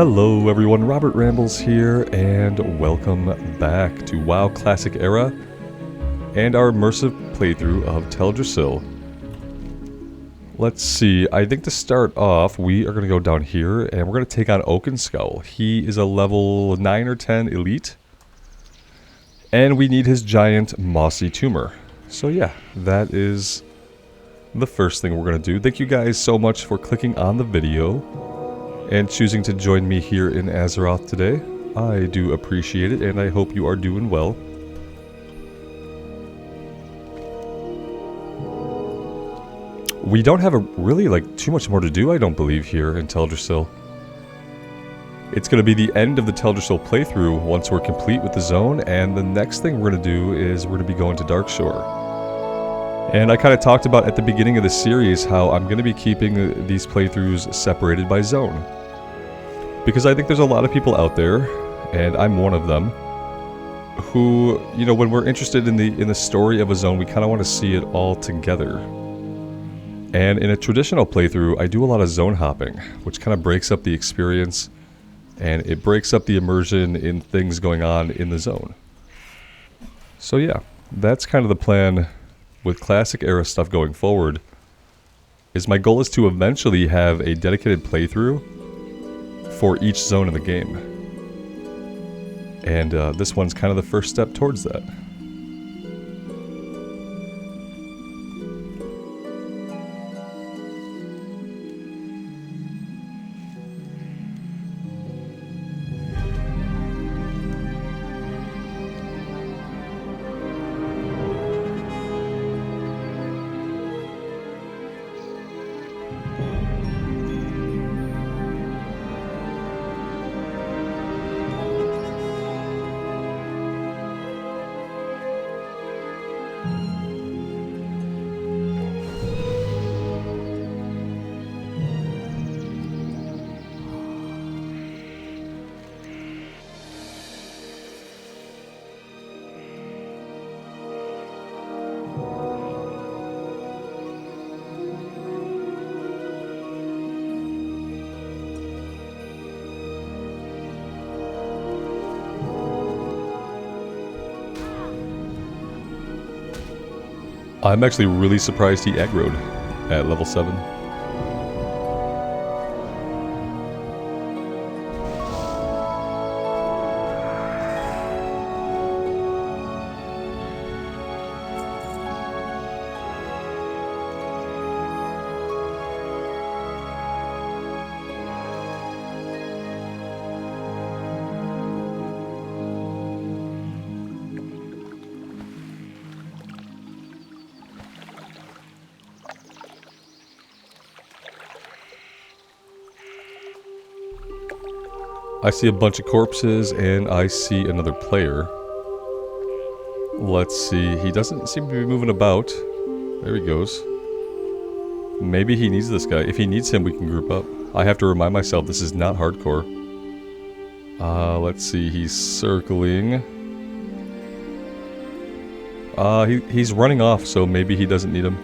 Hello everyone, Robert Rambles here, and welcome back to WoW Classic Era and our immersive playthrough of Teldrassil. Let's see, I think to start off, we are going to go down here, and we're going to take on Oakenscull. He is a level 9 or 10 elite, and we need his giant mossy tumor. So yeah, that is the first thing we're going to do. Thank you guys so much for clicking on the video and choosing to join me here in Azeroth today. I do appreciate it, and I hope you are doing well. We don't have really too much more to do, I don't believe, here in Teldrassil. It's going to be the end of the Teldrassil playthrough once we're complete with the zone, and the next thing we're going to do is we're going to be going to Darkshore. And I kind of talked about at the beginning of the series how I'm going to be keeping these playthroughs separated by zone. Because I think there's a lot of people out there, and I'm one of them, who, you know, when we're interested in the story of a zone, we kind of want to see it all together. And in a traditional playthrough, I do a lot of zone hopping, which kind of breaks up the experience, and it breaks up the immersion in things going on in the zone. So yeah, that's kind of the plan with Classic Era stuff going forward, is my goal is to eventually have a dedicated playthrough for each zone in the game. And this one's kind of the first step towards that. I'm actually really surprised he aggroed at level 7. I see a bunch of corpses, and I see another player. Let's see, he doesn't seem to be moving about. There he goes. Maybe he needs this guy. If he needs him, we can group up. I have to remind myself this is not hardcore. Let's see, he's circling. He's running off, so maybe he doesn't need him.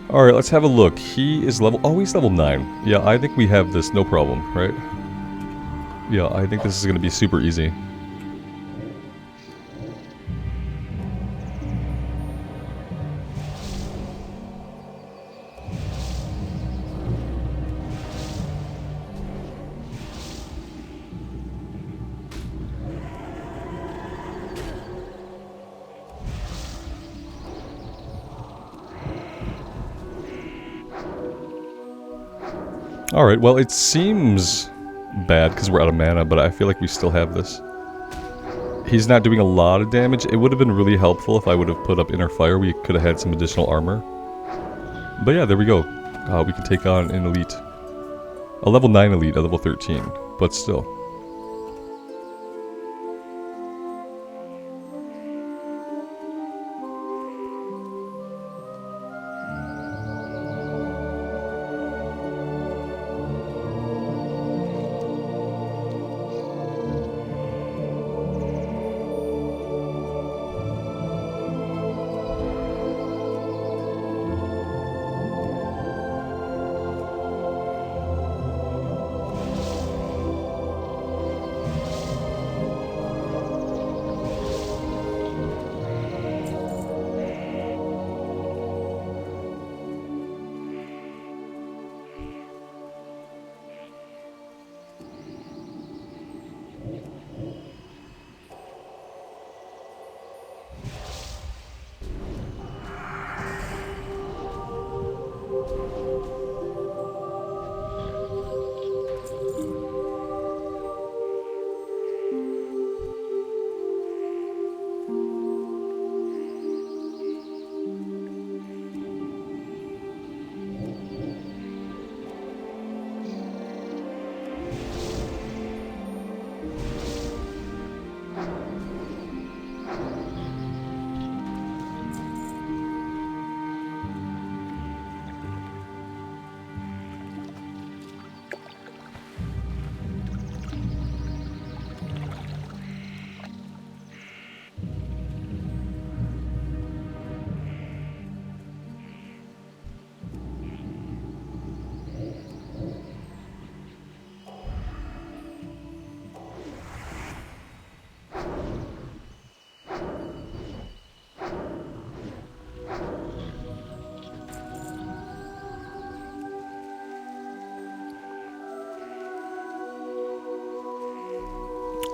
Alright, let's have a look. He is level... Oh, he's level 9. Yeah, I think we have this, no problem, right? Yeah, I think this is going to be super easy. Alright, well, it seems bad because we're out of mana, but I feel like we still have this. He's not doing a lot of damage. It would have been really helpful if I would have put up Inner Fire. We could have had some additional armor. But yeah, there we go. We can take on an elite. A level 9 elite, a level 13, but still.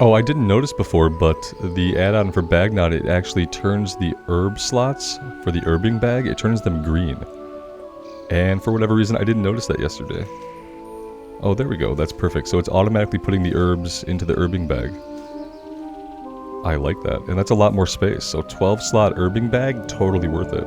Oh, I didn't notice before, but the add-on for Bagnon, it actually turns the herb slots for the herbing bag, it turns them green. And for whatever reason, I didn't notice that yesterday. Oh, there we go. That's perfect. So it's automatically putting the herbs into the herbing bag. I like that. And that's a lot more space. So 12 slot herbing bag, totally worth it.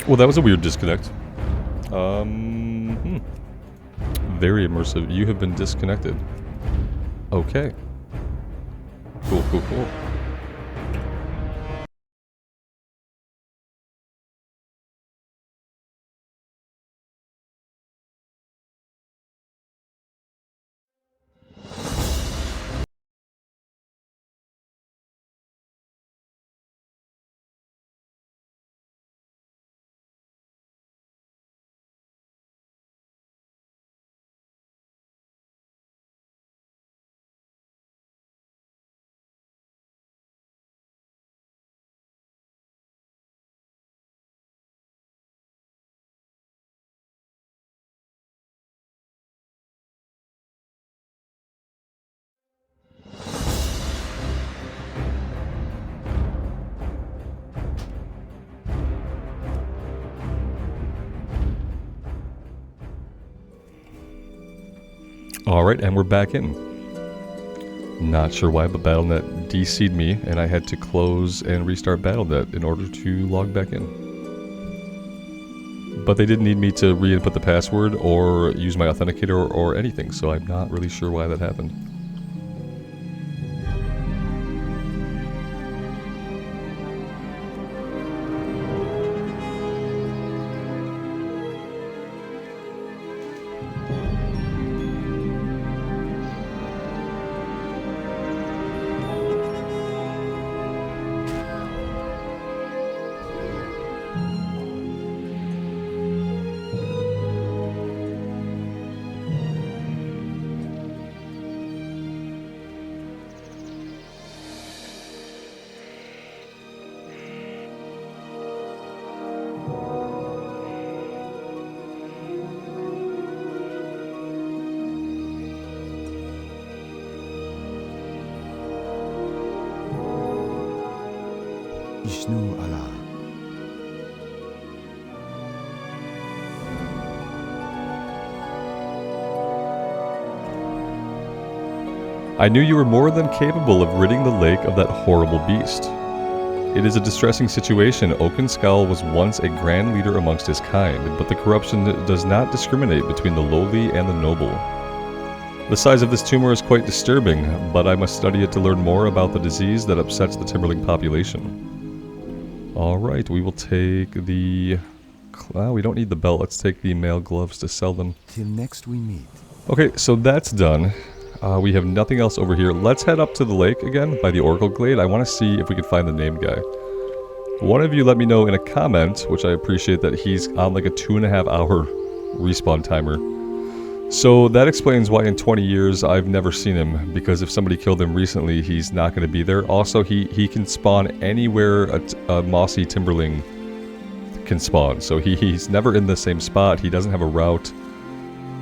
Well, that was a weird disconnect. Very immersive. You have been disconnected. Okay. Cool, cool, cool. Alright, and we're back in. Not sure why, but Battle.net DC'd me, and I had to close and restart Battle.net in order to log back in. But they didn't need me to re-input the password or use my authenticator or anything, so I'm not really sure why that happened. I knew you were more than capable of ridding the lake of that horrible beast. It is a distressing situation. Oakenscull was once a grand leader amongst his kind, but the corruption does not discriminate between the lowly and the noble. The size of this tumor is quite disturbing, but I must study it to learn more about the disease that upsets the Timberling population. Alright, we will take the... Well, we don't need the belt. Let's take the mail gloves to sell them. Till next we meet. Okay, so that's done. We have nothing else over here. Let's head up to the lake again by the Oracle Glade. I want to see if we can find the named guy. One of you let me know in a comment, which I appreciate, that he's on like a 2.5 hour respawn timer. So that explains why in 20 years I've never seen him, because if somebody killed him recently, he's not going to be there. Also, he can spawn anywhere a mossy Timberling can spawn. So he's never in the same spot. He doesn't have a route.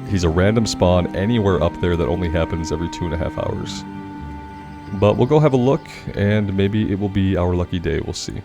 He's a random spawn anywhere up there that only happens every 2.5 hours. But we'll go have a look, and maybe it will be our lucky day. We'll see.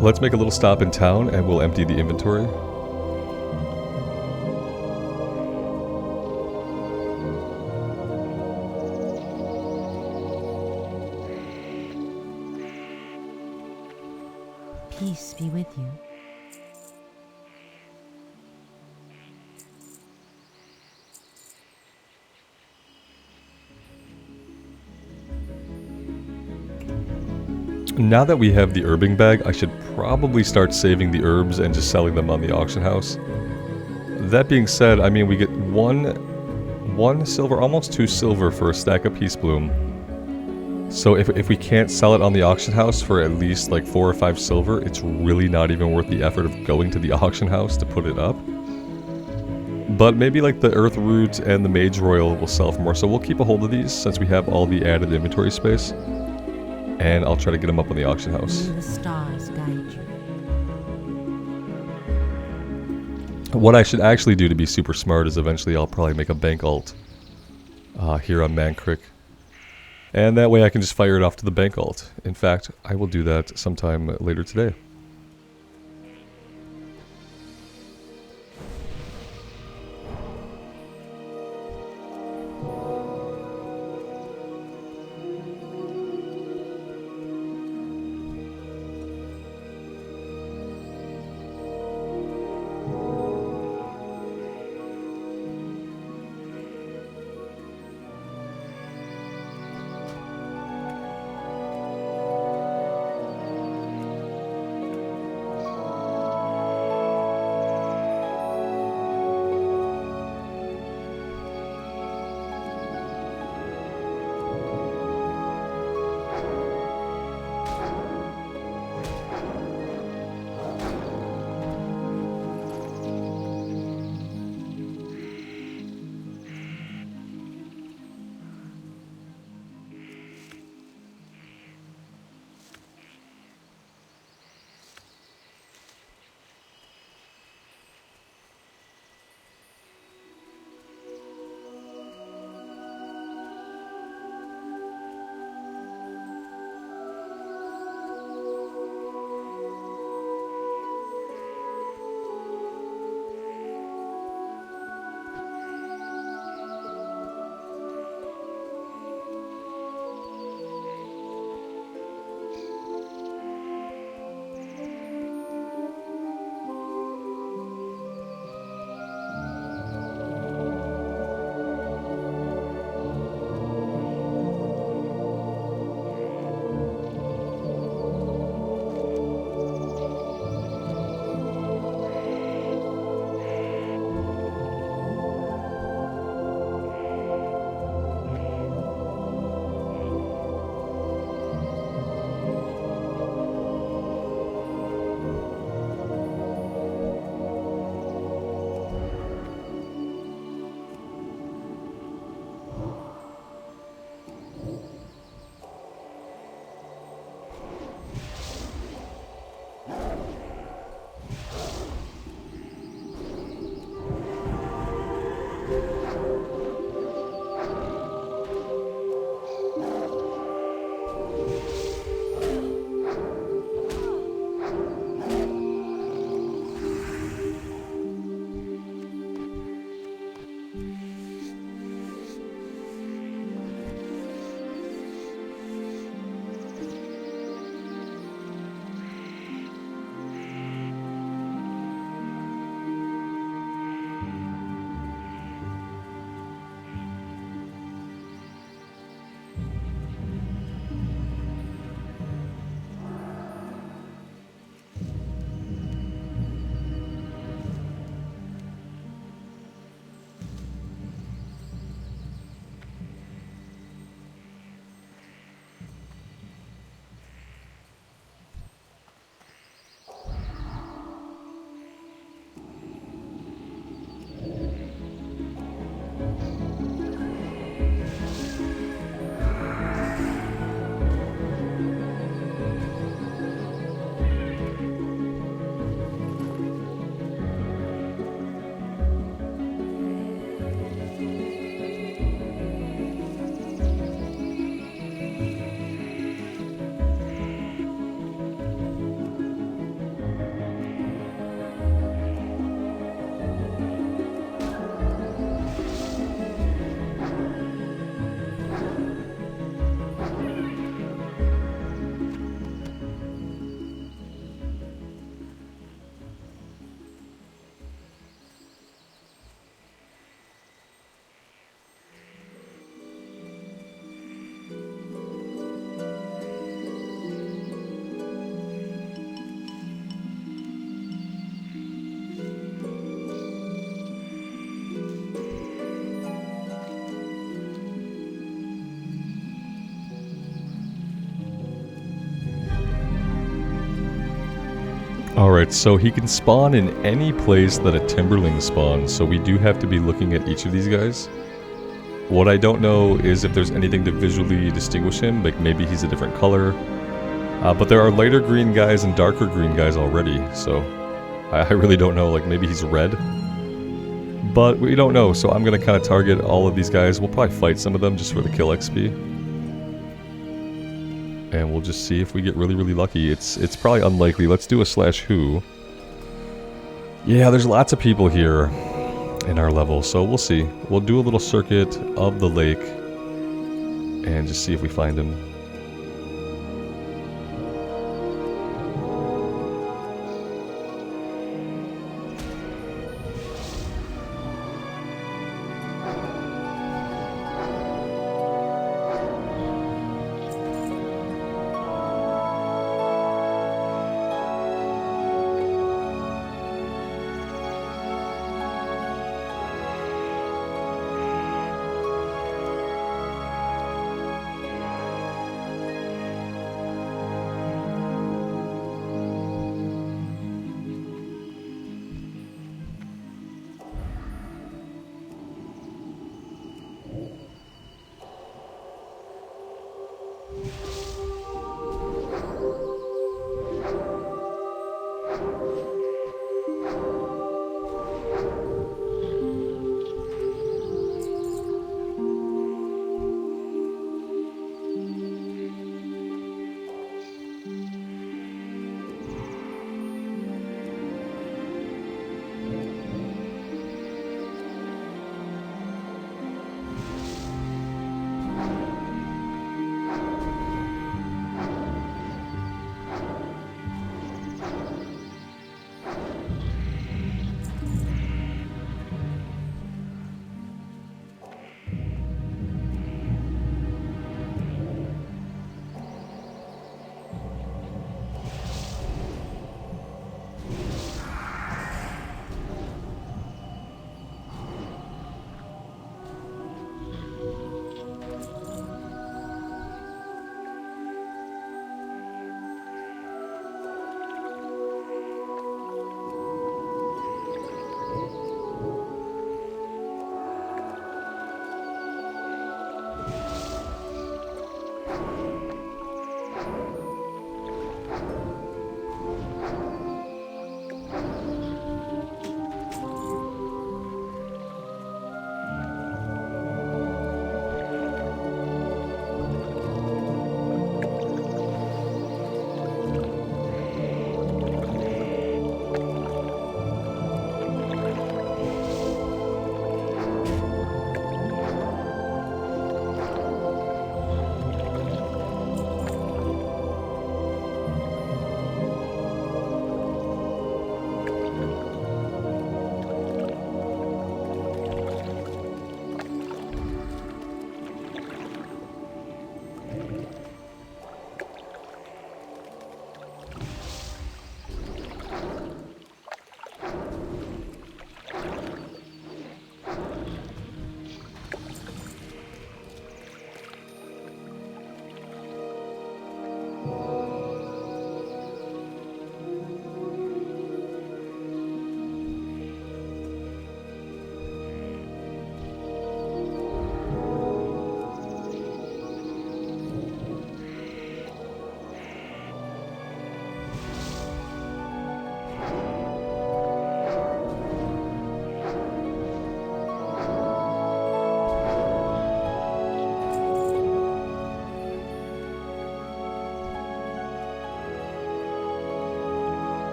Let's make a little stop in town and we'll empty the inventory. Peace be with you. Now that we have the herbing bag, I should probably start saving the herbs and just selling them on the auction house. That being said, I mean, we get one silver, almost 2 silver for a stack of Peace Bloom. So if we can't sell it on the auction house for at least like 4 or 5 silver, it's really not even worth the effort of going to the auction house to put it up. But maybe like the Earth Root and the Mage Royal will sell for more, so we'll keep a hold of these since we have all the added inventory space. And I'll try to get them up on the auction house. May the stars guide you. What I should actually do to be super smart is eventually I'll probably make a bank alt here on Mankrik. And that way I can just fire it off to the bank alt. In fact, I will do that sometime later today. Alright, so he can spawn in any place that a Timberling spawns, so we do have to be looking at each of these guys. What I don't know is if there's anything to visually distinguish him, like maybe he's a different color. But there are lighter green guys and darker green guys already, so I really don't know, like maybe he's red. But we don't know, so I'm going to kind of target all of these guys. We'll probably fight some of them just for the kill XP. And we'll just see if we get really, really lucky. It's probably unlikely. Let's do a /who. Yeah, there's lots of people here in our level, so we'll see. We'll do a little circuit of the lake and just see if we find him.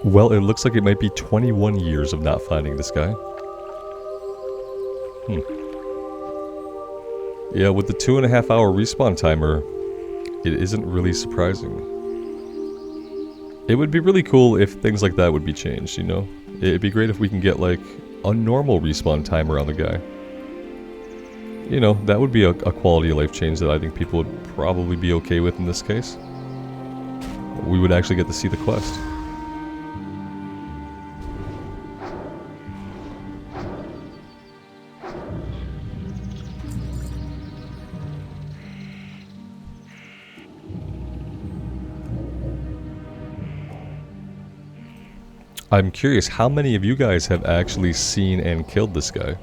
Well, it looks like it might be 21 years of not finding this guy. Yeah, with the 2.5 hour respawn timer, it isn't really surprising. It would be really cool if things like that would be changed, you know? It'd be great if we can get, like, a normal respawn timer on the guy. You know, that would be a quality of life change that I think people would probably be okay with in this case. We would actually get to see the quest. I'm curious, how many of you guys have actually seen and killed this guy?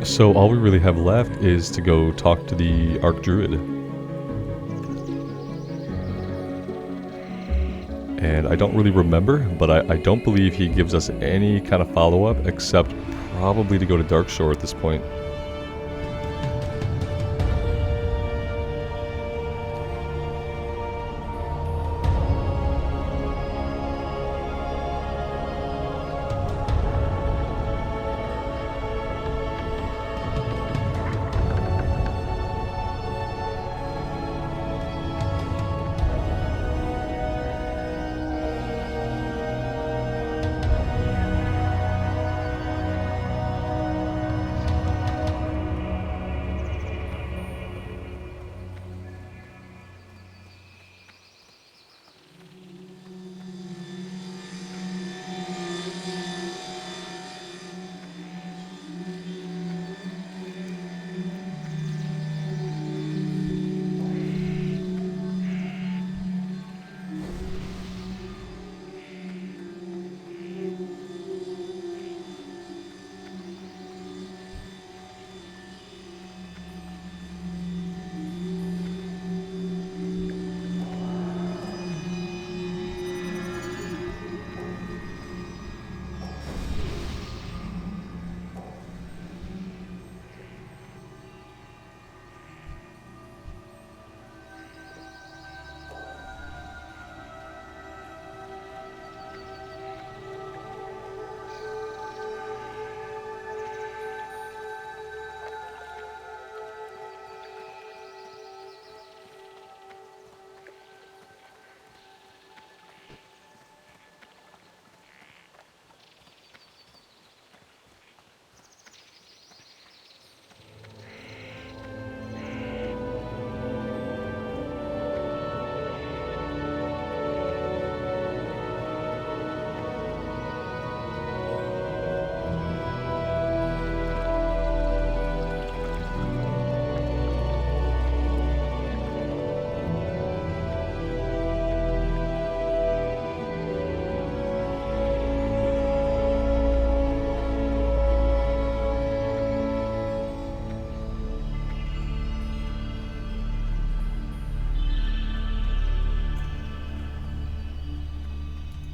So all we really have left is to go talk to the Archdruid. And I don't really remember, but I don't believe he gives us any kind of follow-up, except probably to go to Darkshore at this point.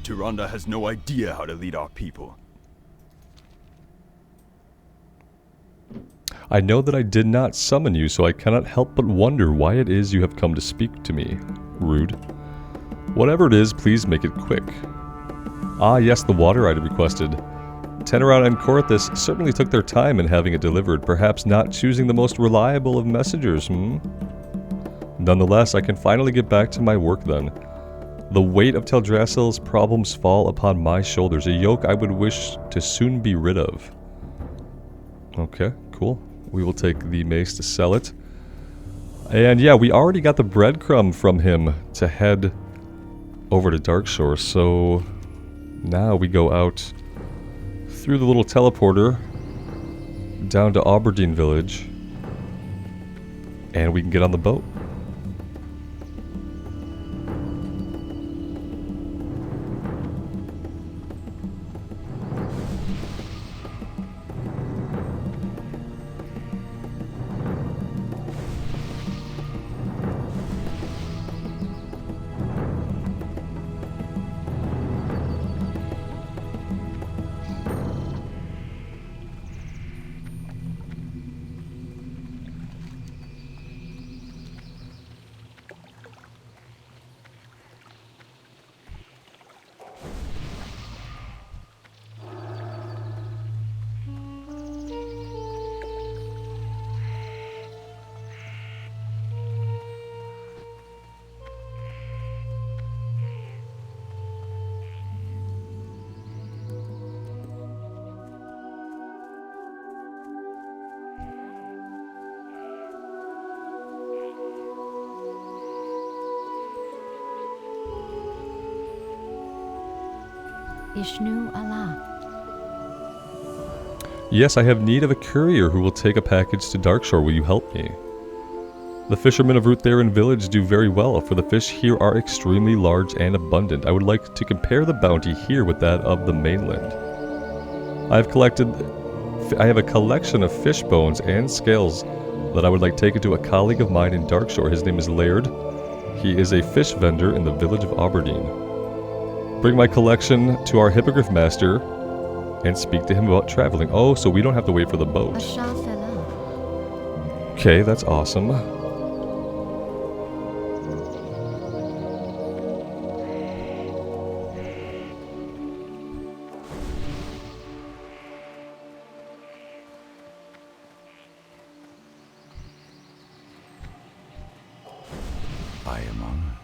Tyrande has no idea how to lead our people. I know that I did not summon you, so I cannot help but wonder why it is you have come to speak to me. Rude. Whatever it is, please make it quick. Ah, yes, the water I had requested. Teneron and Korthus certainly took their time in having it delivered, perhaps not choosing the most reliable of messengers, Nonetheless, I can finally get back to my work then. The weight of Teldrassil's problems fall upon my shoulders, a yoke I would wish to soon be rid of. Okay, cool. We will take the mace to sell it. And yeah, we already got the breadcrumb from him to head over to Darkshore, so now we go out through the little teleporter down to Aberdeen Village, and we can get on the boat. Ishnu Allah. Yes, I have need of a courier who will take a package to Darkshore. Will you help me? The fishermen of Rutharen village do very well, for the fish here are extremely large and abundant. I would like to compare the bounty here with that of the mainland. I have collected I have a collection of fish bones and scales that I would like taken to a colleague of mine in Darkshore. His name is Laird. He is a fish vendor in the village of Aberdeen. Bring my collection to our Hippogriff Master and speak to him about traveling. Oh, so we don't have to wait for the boat. Okay, that's awesome. I am honored.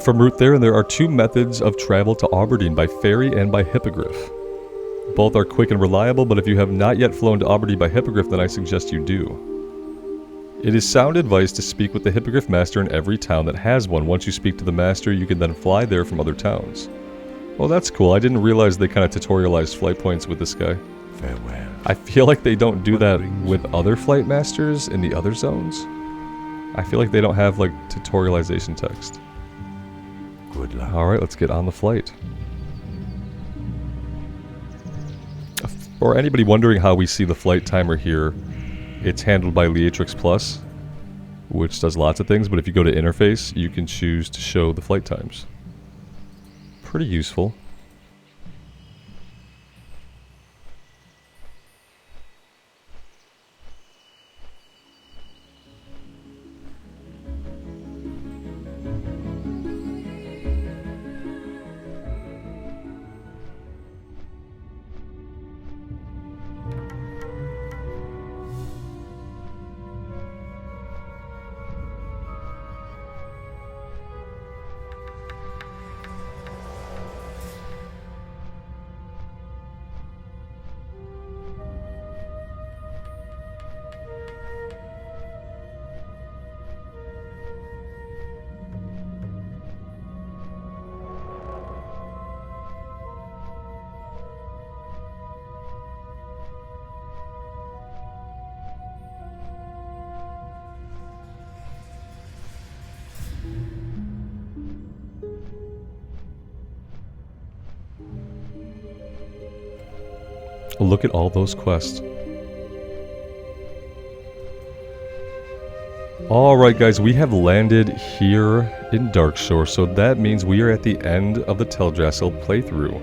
From route there are 2 methods of travel to Aberdeen, by ferry and by hippogriff. Both are quick and reliable, but if you have not yet flown to Aberdeen by hippogriff, then I suggest you do. It is sound advice to speak with the Hippogriff Master in every town that has one. Once you speak to the Master, you can then fly there from other towns. Well, that's cool. I didn't realize they kind of tutorialized flight points with this guy. Farewell. I feel like they don't do that with other flight masters in the other zones. I feel like they don't have, like, tutorialization text. Good luck. Alright, let's get on the flight. For anybody wondering how we see the flight timer here, it's handled by Leatrix Plus, which does lots of things, but if you go to interface, you can choose to show the flight times. Pretty useful. Look at all those quests. Alright guys, we have landed here in Darkshore, so that means we are at the end of the Teldrassil playthrough.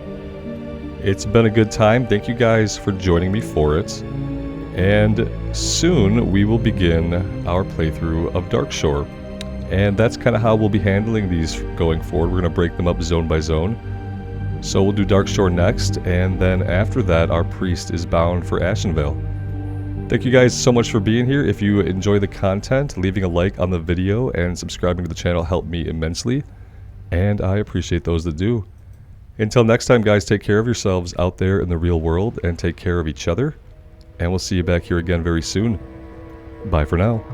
It's been a good time. Thank you guys for joining me for it. And soon we will begin our playthrough of Darkshore. And that's kind of how we'll be handling these going forward. We're going to break them up zone by zone. So we'll do Darkshore next, and then after that our priest is bound for Ashenvale. Thank you guys so much for being here. If you enjoy the content, leaving a like on the video and subscribing to the channel help me immensely, and I appreciate those that do. Until next time guys, take care of yourselves out there in the real world, and take care of each other, and we'll see you back here again very soon. Bye for now.